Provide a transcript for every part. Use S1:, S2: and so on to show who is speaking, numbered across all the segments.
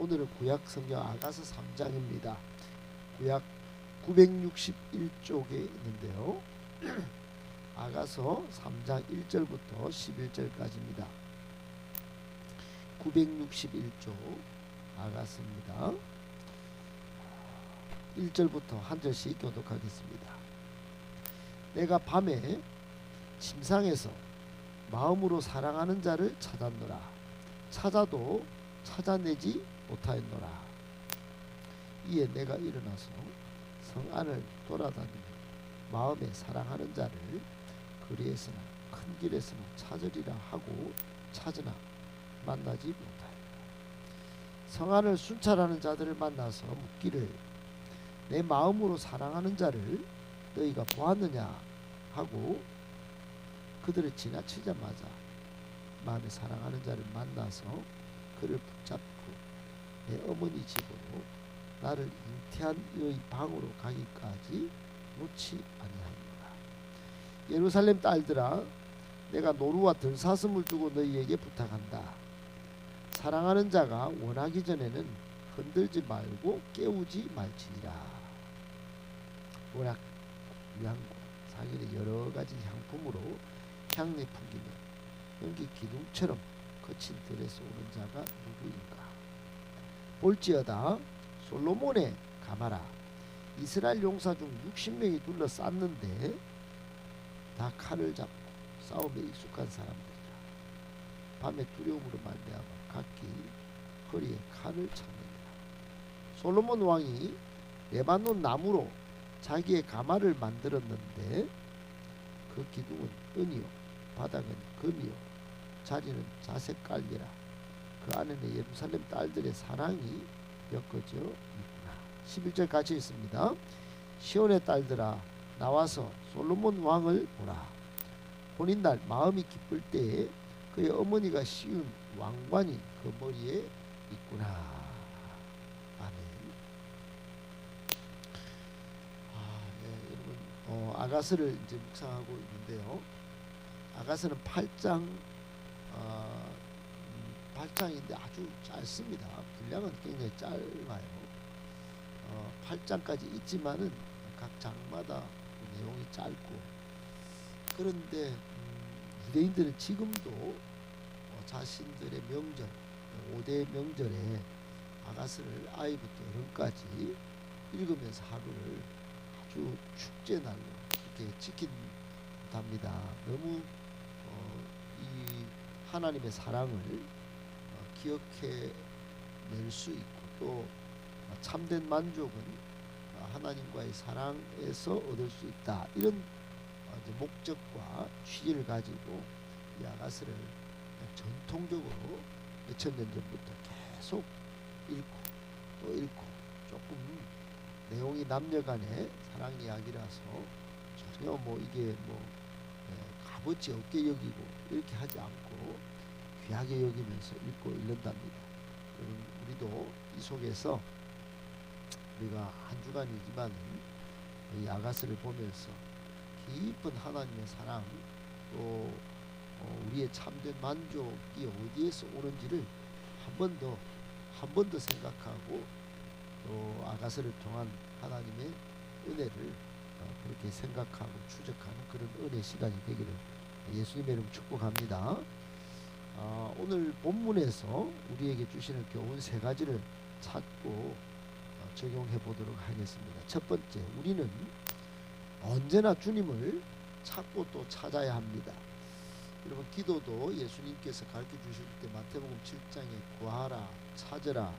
S1: 오늘은 구약 성경 아가서 3장입니다. 구약 961쪽에 있는데요. 아가서 3장 1절부터 11절까지입니다. 961쪽 아가서입니다. 1절부터 한 절씩 교독하겠습니다. 내가 밤에 침상에서 마음으로 사랑하는 자를 찾았노라. 찾아도 찾아내지 못하였노라. 이에 내가 일어나서 성 안을 돌아다니며 마음에 사랑하는 자를 거리에서나 큰 길에서나 찾으리라 하고 찾으나 만나지 못하였노라. 성 안을 순찰하는 자들을 만나서 묻기를 내 마음으로 사랑하는 자를 너희가 보았느냐 하고 그들을 지나치자마자 마음에 사랑하는 자를 만나서 그를 붙잡고 내 어머니 집으로 나를 잉태한 너희 방으로 가기까지 놓지 아니하노라. 예루살렘 딸들아, 내가 노루와 들사슴을 주고 너희에게 부탁한다. 사랑하는 자가 원하기 전에는 흔들지 말고 깨우지 말지니라. 워낙 위안과 상인의 여러 가지 향품으로 향내 풍기며 연기 기둥처럼 거친 들에서 오는 자가 누구인가? 볼지어다 솔로몬의 가마라. 이스라엘 용사 중 60명이 둘러쌌는데 다 칼을 잡고 싸움에 익숙한 사람들이라. 밤에 두려움으로 말미암아 각기 허리에 칼을 찼느니라. 솔로몬 왕이 레바논 나무로 자기의 가마를 만들었는데 그 기둥은 은이요 바닥은 금이요 자리는 자색 깔리라. 그 안에는 예루살렘 딸들의 사랑이 엮어져 있구나. 11절 같이 있습니다. 시온의 딸들아, 나와서 솔로몬 왕을 보라. 혼인날 마음이 기쁠 때에 그의 어머니가 씌운 왕관이 그 머리에 있구나. 아멘. 여러분, 아가서를 이제 묵상하고 있는데요. 아가서는 8장인데 아주 짧습니다. 분량은 굉장히 짧아요. 8장까지 있지만은 각 장마다 내용이 짧고, 그런데 유대인들은 지금도 자신들의 명절 5대 명절에 아가서를 아이부터 어른까지 읽으면서 하루를 아주 축제날로 이렇게 지킨답니다. 너무 이 하나님의 사랑을 기억해낼 수 있고, 또 참된 만족은 하나님과의 사랑에서 얻을 수 있다. 이런 목적과 취지를 가지고 이 아가서를 전통적으로 몇천 년 전부터 계속 읽고 또 읽고, 조금 내용이 남녀간의 사랑 이야기라서 전혀 이게 값어치 없게 여기고 이렇게 하지 않고 귀하게 여기면서 읽고 읽는답니다. 우리도 이 속에서 우리가 한 주간이지만 이 아가서를 보면서 깊은 하나님의 사랑, 또 우리의 참된 만족이 어디에서 오는지를 한 번 더 생각하고, 또 아가서를 통한 하나님의 은혜를 그렇게 생각하고 추적하는 그런 은혜 시간이 되기를 예수님의 이름 축복합니다. 오늘 본문에서 우리에게 주시는 교훈 세 가지를 찾고 적용해 보도록 하겠습니다. 첫 번째, 우리는 언제나 주님을 찾고 또 찾아야 합니다. 여러분, 기도도 예수님께서 가르쳐 주실 때 마태복음 7장에 구하라, 찾으라,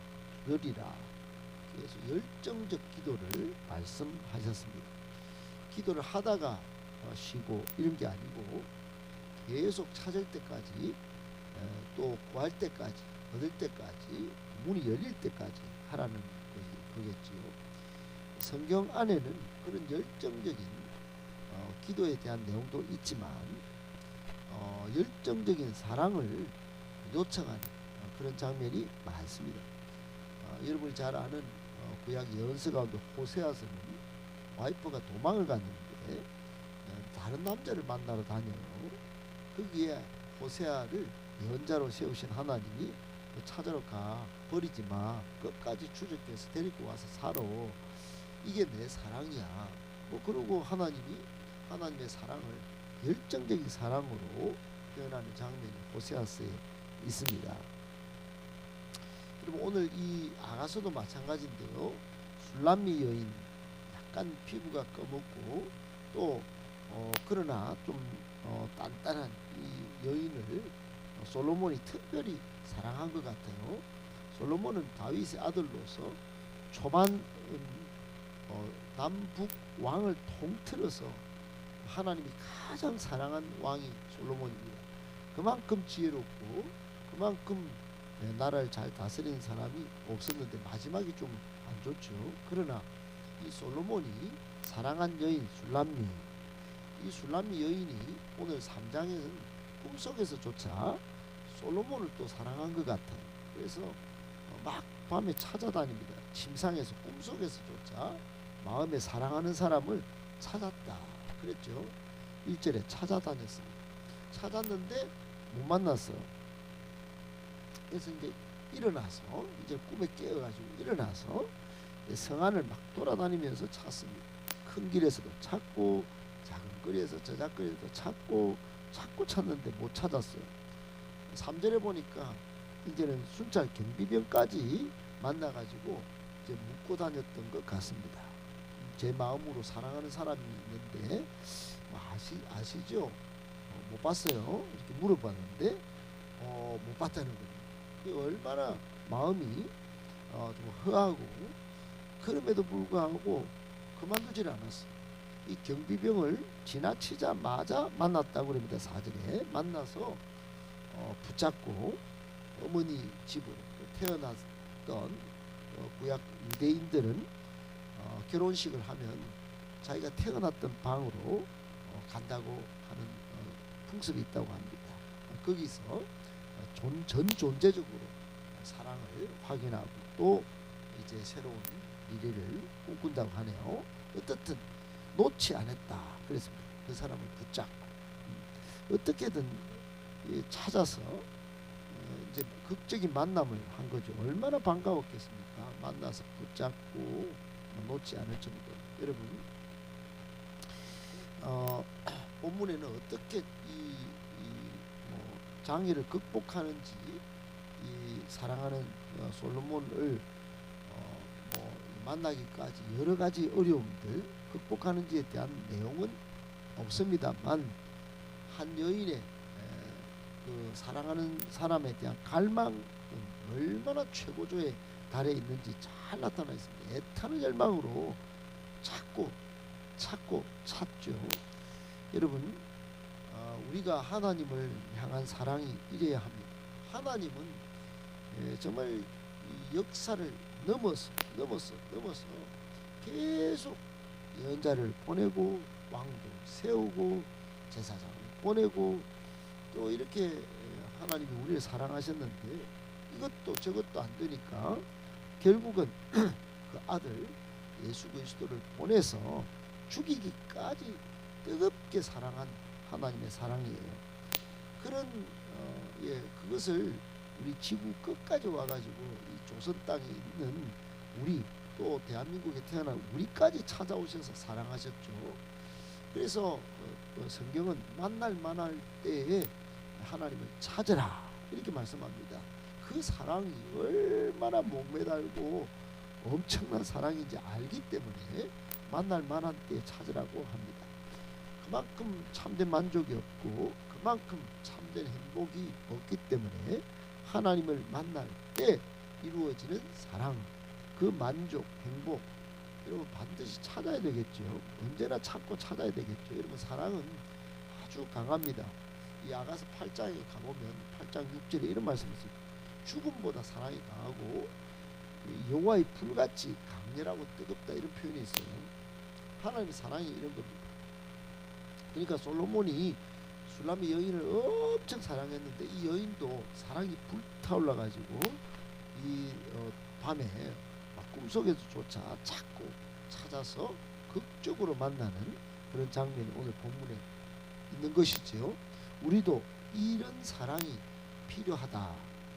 S1: 열이라, 그래서 열정적 기도를 말씀하셨습니다. 기도를 하다가 쉬고 이런 게 아니고 계속 찾을 때까지, 또 구할 때까지, 얻을 때까지, 문이 열릴 때까지 하라는 거겠지요. 성경 안에는 그런 열정적인 기도에 대한 내용도 있지만 열정적인 사랑을 요청하는 그런 장면이 많습니다. 여러분이 잘 아는 구약 예언서 가운데 호세아서는 와이프가 도망을 갔는데 다른 남자를 만나러 다녀요. 거기에 호세아를 예언자로 세우신 하나님이 찾으러 가. 버리지 마. 끝까지 추적해서 데리고 와서 살아. 이게 내 사랑이야. 뭐 그러고 하나님의 사랑을 열정적인 사랑으로 표현하는 장면이 호세아서에 있습니다. 그리고 오늘 이 아가서도 마찬가지인데요. 술람미 여인, 약간 피부가 검었고 또 그러나 좀 단단한 이 여인을 솔로몬이 특별히 사랑한 것 같아요. 솔로몬은 다윗의 아들로서 초반 남북 왕을 통틀어서 하나님이 가장 사랑한 왕이 솔로몬입니다. 그만큼 지혜롭고 그만큼 나라를 잘 다스리는 사람이 없었는데 마지막이 좀 안 좋죠. 그러나 이 솔로몬이 사랑한 여인 술람미, 이 술람미 여인이 오늘 3장에는 꿈속에서조차 솔로몬을 또 사랑한 것 같아요. 그래서 막 밤에 찾아다닙니다. 침상에서 꿈속에서조차 마음에 사랑하는 사람을 찾았다 그랬죠. 1절에 찾아다녔습니다. 찾았는데 못 만났어요. 그래서 이제 일어나서 이제 꿈에 깨어가지고 일어나서 성안을 막 돌아다니면서 찾습니다. 큰 길에서도 찾고 작은 거리에서 저작거리에서도 찾고 찾는데 못 찾았어요. 3절에 보니까 이제는 순찰 경비병까지 만나가지고 이제 묻고 다녔던 것 같습니다. 제 마음으로 사랑하는 사람이 있는데 아시죠? 못 봤어요. 이렇게 물어봤는데 못 봤다는 거예요. 얼마나 마음이 좀 허하고 그럼에도 불구하고 그만두질 않았어요. 이 경비병을 지나치자마자 만났다고 그럽니다. 4절에 만나서 붙잡고 어머니 집으로 태어났던 구약 유대인들은 결혼식을 하면 자기가 태어났던 방으로 간다고 하는 풍습이 있다고 합니다. 거기서 전 존재적으로 사랑을 확인하고 또 이제 새로운 미래를 꿈꾼다고 하네요. 어떻든 놓지 않았다. 그래서 그 사람을 붙잡고 어떻게든 찾아서 이제 극적인 만남을 한 거죠. 얼마나 반가웠겠습니까? 만나서 붙잡고 놓지 않을 정도. 여러분 본문에는 어떻게 장애를 극복하는지 이 사랑하는 솔로몬을 만나기까지 여러 가지 어려움들 극복하는지에 대한 내용은 없습니다만 한 여인의 그 사랑하는 사람에 대한 갈망은 얼마나 최고조에 달해 있는지 잘 나타나 있습니다. 애타는 열망으로 찾고 찾죠. 여러분 우리가 하나님을 향한 사랑이 이래야 합니다. 하나님은 정말 역사를 넘어서 계속 예언자를 보내고 왕도 세우고 제사장을 보내고 또 이렇게 하나님이 우리를 사랑하셨는데 이것도 저것도 안 되니까 결국은 그 아들 예수 그리스도를 보내서 죽이기까지 뜨겁게 사랑한 하나님의 사랑이에요. 그런 그것을 우리 지구 끝까지 와가지고 이 조선 땅에 있는 우리 또 대한민국에 태어난 우리까지 찾아오셔서 사랑하셨죠. 그래서 성경은 만날 만할 때에 하나님을 찾으라 이렇게 말씀합니다. 그 사랑이 얼마나 목매달고 엄청난 사랑인지 알기 때문에 만날 만한 때에 찾으라고 합니다. 그만큼 참된 만족이 없고 그만큼 참된 행복이 없기 때문에 하나님을 만날 때 이루어지는 사랑, 그 만족, 행복 여러분 반드시 찾아야 되겠죠. 언제나 찾아야 되겠죠. 여러분 사랑은 아주 강합니다. 이 아가서 8장에 가보면 8장 6절에 이런 말씀이 있어요. 죽음보다 사랑이 강하고 영화의 불같이 강렬하고 뜨겁다 이런 표현이 있어요. 하나님의 사랑이 이런 겁니다. 그러니까 솔로몬이 술람미 여인을 엄청 사랑했는데 이 여인도 사랑이 불타올라 가지고 이 밤에 막 꿈속에서조차 찾고 찾아서 극적으로 만나는 그런 장면이 오늘 본문에 있는 것이지요. 우리도 이런 사랑이 필요하다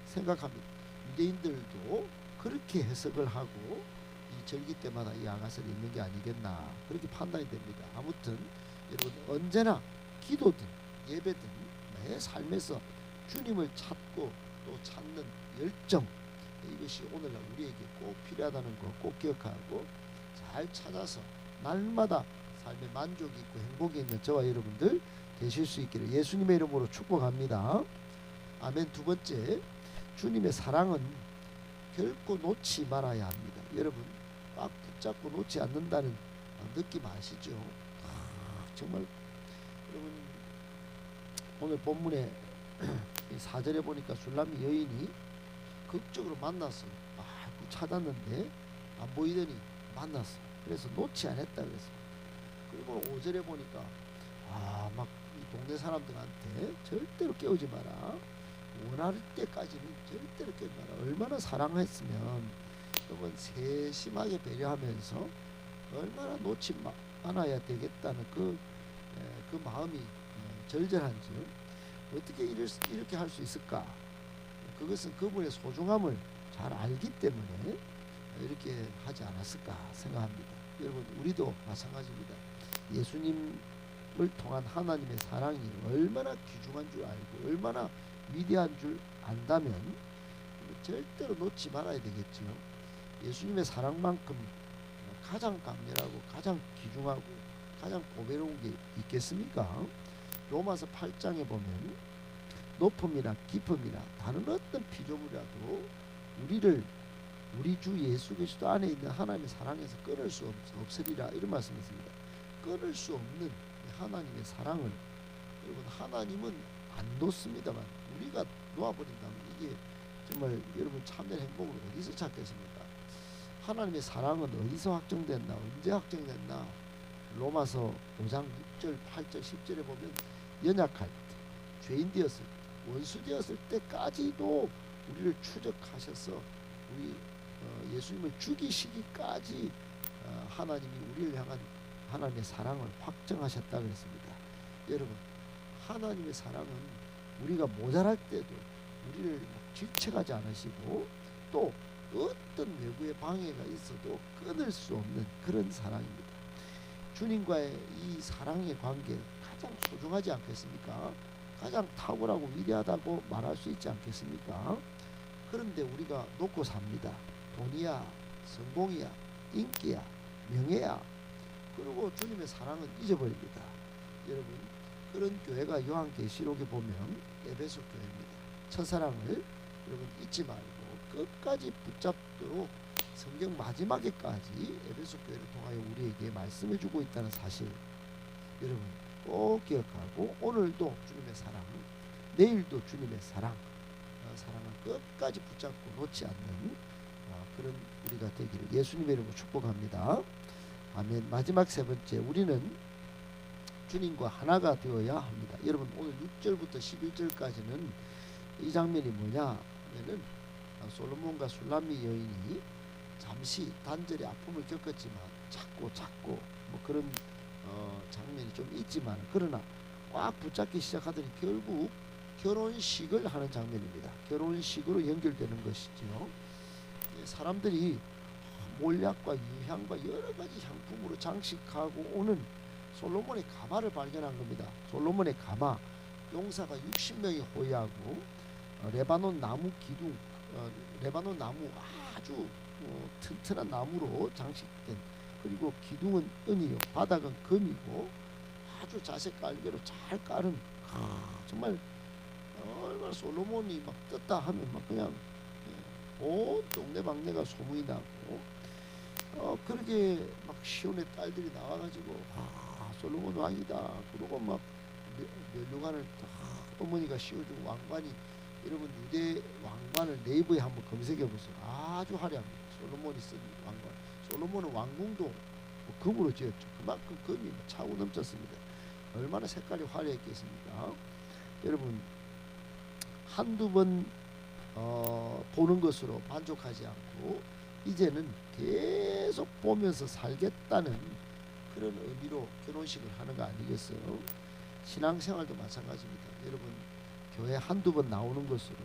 S1: 생각합니다. 유대인들도 그렇게 해석을 하고 이 절기 때마다 이 아가서를 읽는 게 아니겠나 그렇게 판단이 됩니다. 아무튼 여러분 언제나 기도든 예배든 내 삶에서 주님을 찾고 또 찾는 열정 이것이 오늘날 우리에게 꼭 필요하다는 거 꼭 기억하고 잘 찾아서 날마다 삶에 만족이 있고 행복이 있는 저와 여러분들 되실 수 있기를 예수님의 이름으로 축복합니다. 아멘. 두 번째, 주님의 사랑은 결코 놓지 말아야 합니다. 여러분 꽉 붙잡고 놓지 않는다는 느낌 아시죠? 정말 여러분 오늘 본문에 4절에 보니까 술람이 여인이 극적으로 만났어요. 찾았는데 안 보이더니 만났어. 그래서 놓지 않았다 그랬어요. 그리고 5절에 보니까 막 이 동네 사람들한테 절대로 깨우지 마라. 원할 때까지는 절대로 깨우지 마라. 얼마나 사랑했으면 여러분 세심하게 배려하면서 얼마나 놓지 않아야 되겠다는 그 마음이 절절한지 어떻게 이렇게 할 수 있을까? 그것은 그분의 소중함을 잘 알기 때문에 이렇게 하지 않았을까 생각합니다. 여러분 우리도 마찬가지입니다. 예수님을 통한 하나님의 사랑이 얼마나 귀중한 줄 알고 얼마나 위대한 줄 안다면 절대로 놓지 말아야 되겠죠. 예수님의 사랑만큼 가장 강렬하고 가장 귀중하고 가장 보배로운 게 있겠습니까? 로마서 8장에 보면 높음이나 깊음이나 다른 어떤 피조물이라도 우리 주 예수 그리스도 안에 있는 하나님의 사랑에서 끊을 수 없으리라 이런 말씀이 있습니다. 끊을 수 없는 하나님의 사랑을 여러분 하나님은 안 놓습니다만 우리가 놓아버린다면 이게 정말 여러분 참된 행복을 어디서 찾겠습니까? 하나님의 사랑은 어디서 확정됐나 언제 확정됐나 로마서 5장 6절 8절 10절에 보면 연약할 때 죄인 되었을 때 원수 되었을 때까지도 우리를 추적하셔서 우리 예수님을 죽이시기까지 하나님이 우리를 향한 하나님의 사랑을 확정하셨다 그랬습니다. 여러분 하나님의 사랑은 우리가 모자랄 때도 우리를 질책하지 않으시고 또 어떤 외부의 방해가 있어도 끊을 수 없는 그런 사랑입니다. 주님과의 이 사랑의 관계 가장 소중하지 않겠습니까? 가장 탁월하고 위대하다고 말할 수 있지 않겠습니까? 그런데 우리가 놓고 삽니다. 돈이야, 성공이야, 인기야, 명예야. 그리고 주님의 사랑은 잊어버립니다. 여러분 그런 교회가 요한계시록에 보면 에베소 교회입니다. 첫사랑을 여러분 잊지 말고 끝까지 붙잡도록 성경 마지막에까지 에베소 교회를 통하여 우리에게 말씀해주고 있다는 사실 여러분 꼭 기억하고 오늘도 주님의 사랑 내일도 주님의 사랑은 끝까지 붙잡고 놓지 않는 그런 우리가 되기를 예수님의 이름으로 축복합니다. 아멘. 마지막 세 번째 우리는 주님과 하나가 되어야 합니다. 여러분 오늘 6절부터 11절까지는 이 장면이 뭐냐 하면은 솔로몬과 술람미 여인이 잠시 단절의 아픔을 겪었지만 찾고 뭐 그런 장면이 좀 있지만 그러나 꽉 붙잡기 시작하더니 결국 결혼식을 하는 장면입니다. 결혼식으로 연결되는 것이죠. 사람들이 몰약과 유향과 여러 가지 향품으로 장식하고 오는 솔로몬의 가마를 발견한 겁니다. 솔로몬의 가마 용사가 60명이 호위하고 레바논 나무 기둥 레바논 나무 아주 튼튼한 나무로 장식된 그리고 기둥은 은이요 바닥은 금이고 아주 자색 깔개로 잘 깔은 정말 얼마나 솔로몬이 막 떴다 하면 막 그냥 온 동네방네가 소문이 나고 그렇게 막 시온의 딸들이 나와가지고 솔로몬 왕이다 그러고 막 면류관을 어머니가 씌워주고 왕관이 여러분 유대 왕관을 네이버에 한번 검색해 보세요. 아주 화려합니다. 솔로몬이 쓴 왕관. 솔로몬은 왕궁도 금으로 지었죠. 그만큼 금이 차고 넘쳤습니다. 얼마나 색깔이 화려했겠습니까? 여러분 한두 번 보는 것으로 만족하지 않고 이제는 계속 보면서 살겠다는 그런 의미로 결혼식을 하는 거 아니겠어요? 신앙생활도 마찬가지입니다. 여러분 교회 한두 번 나오는 것으로,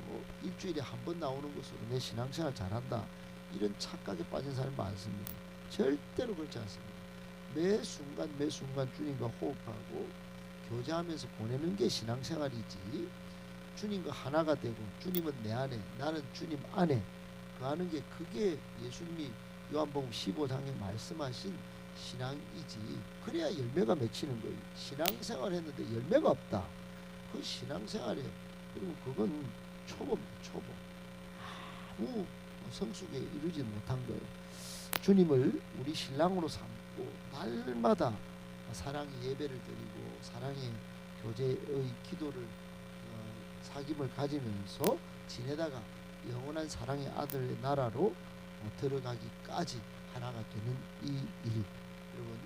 S1: 일주일에 한 번 나오는 것으로 내 신앙생활 잘한다, 이런 착각에 빠진 사람이 많습니다. 절대로 그렇지 않습니다. 매 순간 매 순간 주님과 호흡하고 교제하면서 보내는 게 신앙생활이지, 주님과 하나가 되고 주님은 내 안에 나는 주님 안에 거하는 게, 그게 예수님이 요한복음 15장에 말씀하신 신앙이지. 그래야 열매가 맺히는 거예요. 신앙생활 했는데 열매가 없다, 그 신앙생활에, 그리고 그건 초보입니다. 초보. 아무 성숙에 이르지 못한 거예요. 주님을 우리 신랑으로 삼고 날마다 사랑의 예배를 드리고 사랑의 교제의 기도를 사귐을 가지면서 지내다가 영원한 사랑의 아들의 나라로 들어가기까지 하나가 되는 이 일, 여러분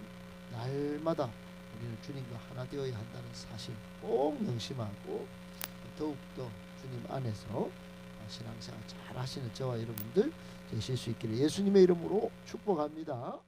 S1: 날마다 우리는 주님과 하나 되어야 한다는 사실 꼭 명심하고, 더욱더 주님 안에서 신앙생활 잘 하시는 저와 여러분들 되실 수 있기를 예수님의 이름으로 축복합니다.